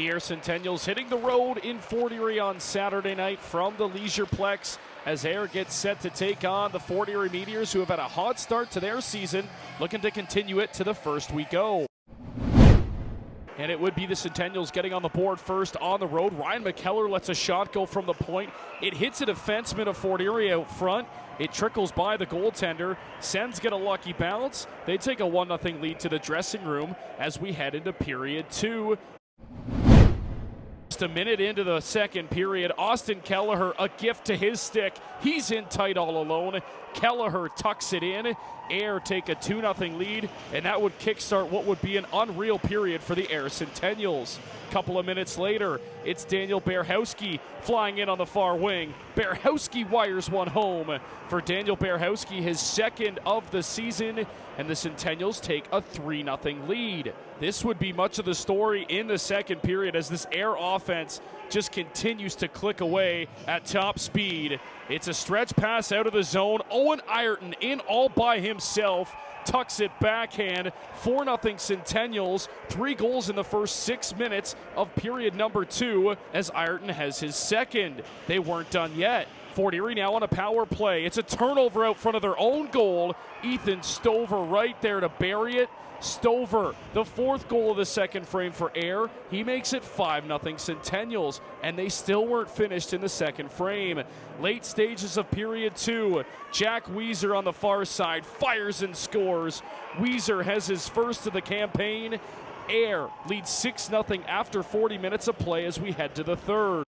The Ayr Centennials hitting the road in Fort Erie on Saturday night from the Leisureplex as Ayr gets set to take on the Fort Erie Meteors, who have had a hot start to their season, looking to continue it to the first we go. And it would be the Centennials getting on the board first on the road. Ryan McKellar lets a shot go from the point. It hits a defenseman of Fort Erie out front. It trickles by the goaltender. Sens get a lucky bounce. They take a 1-0 lead to the dressing room as we head into period 2. Just a minute into the second period, Austin Kelleher, a gift to his stick. He's in tight all alone. Kelleher tucks it in. Ayr take a 2-0 lead, and that would kickstart what would be an unreal period for the Ayr Centennials. Couple of minutes later, it's Daniel Berhowski flying in on the far wing. Berhowski wires one home for Daniel Berhowski, his second of the season, and the Centennials take a 3-0 lead. This would be much of the story in the second period as this Ayr offense just continues to click away at top speed. It's a stretch pass out of the zone. Owen Ayrton in all by himself. Tucks it backhand. 4-0 Centennials. 3 goals in the first 6 minutes of period number 2 as Ayrton has his second. They weren't done yet. Fort Erie now on a power play. It's a turnover out front of their own goal. Ethan Stover right there to bury it. Stover, the 4th goal of the second frame for Ayr. He makes it 5-0 Centennials, and they still weren't finished in the second frame. Late stages of period 2. Jack Weiser on the far side fires and scores. Weiser has his first of the campaign. Ayr leads 6-0 after 40 minutes of play as we head to the third.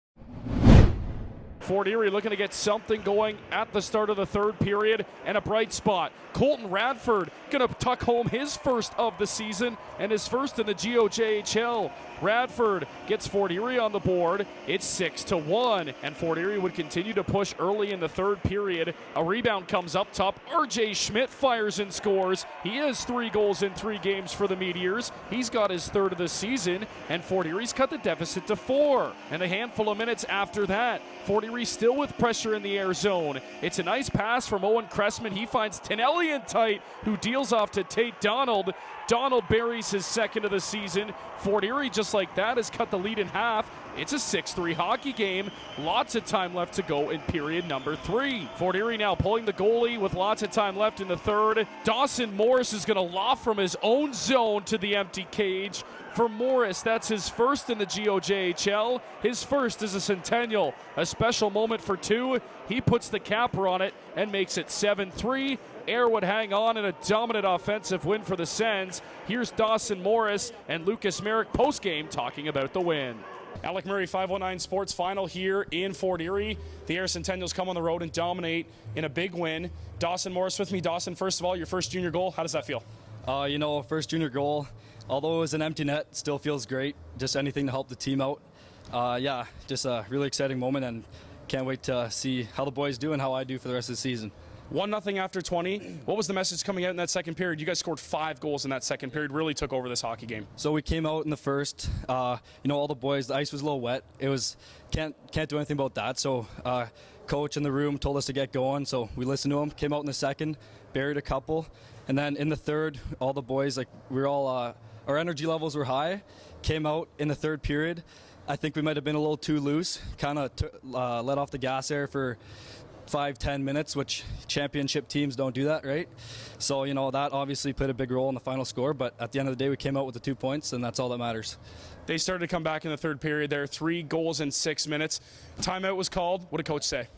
Fort Erie looking to get something going at the start of the third period, and a bright spot. Colton Radford going to tuck home his first of the season and his first in the GOJHL. Radford gets Fort Erie on the board. It's 6-1, and Fort Erie would continue to push early in the third period. A rebound comes up top. RJ Schmidt fires and scores. He has 3 goals in 3 games for the Meteors. He's got his third of the season, and Fort Erie's cut the deficit to 4. And a handful of minutes after that, Fort Erie still with pressure in the Ayr zone. It's a nice pass from Owen Cressman. He finds Tenelli in tight, who deals off to Tate Donald. Donald buries his second of the season. Fort Erie, just like that, has cut the lead in half. It's a 6-3 hockey game. Lots of time left to go in period number 3. Fort Erie now pulling the goalie with lots of time left in the third. Dawson Morris is going to loft from his own zone to the empty cage. For Morris, that's his first in the GOJHL. His first as a Centennial. A special moment for 2. He puts the capper on it and makes it 7-3. Ayr would hang on in a dominant offensive win for the Sens. Here's Dawson Morris and Lucas Merrick postgame talking about the win. Alec Murray, 519 Sports Final here in Fort Erie. The Ayr Centennials come on the road and dominate in a big win. Dawson Morris with me. Dawson, first of all, your first junior goal. How does that feel? First junior goal, although it was an empty net, still feels great. Just anything to help the team out. Just a really exciting moment, and can't wait to see how the boys do and how I do for the rest of the season. 1-0 after 20. What was the message coming out in that second period? You guys scored 5 goals in that second period, really took over this hockey game. So we came out in the first, all the boys, the ice was a little wet. It was, can't do anything about that. So coach in the room told us to get going. So we listened to him, came out in the second, buried a couple. And then in the third, all the boys, our energy levels were high, came out in the third period. I think we might have been a little too loose, kind of let off the gas there for 5-10 minutes, which championship teams don't do that, right? So, that obviously played a big role in the final score, but at the end of the day, we came out with the 2 points, and that's all that matters. They started to come back in the third period there, 3 goals in 6 minutes. Timeout was called. What did coach say?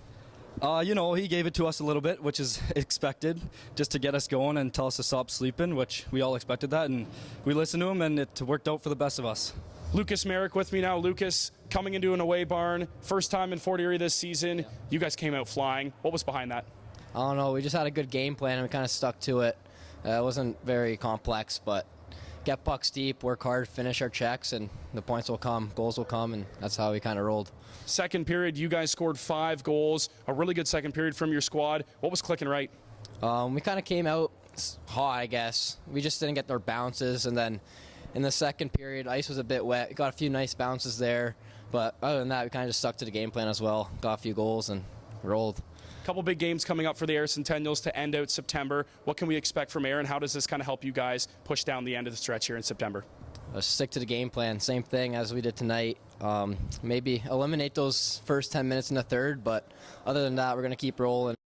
He gave it to us a little bit, which is expected, just to get us going and tell us to stop sleeping, which we all expected that, and we listened to him, and it worked out for the best of us. Lucas Merrick with me now. Lucas, coming into an away barn, first time in Fort Erie this season. Yeah. You guys came out flying. What was behind that? I don't know. We just had a good game plan, and we kind of stuck to it. It wasn't very complex, but get pucks deep, work hard, finish our checks, and the points will come, goals will come, and that's how we kind of rolled. Second period, you guys scored 5 goals. A really good second period from your squad. What was clicking right? We kind of came out hot, I guess. We just didn't get our bounces, and then in the second period, ice was a bit wet. We got a few nice bounces there, but other than that, we kind of just stuck to the game plan as well. Got a few goals and rolled. A couple big games coming up for the Ayr Centennials to end out September. What can we expect from Ayr, and how does this kind of help you guys push down the end of the stretch here in September? stick to the game plan. Same thing as we did tonight. Maybe eliminate those first 10 minutes in the third, but other than that, we're going to keep rolling.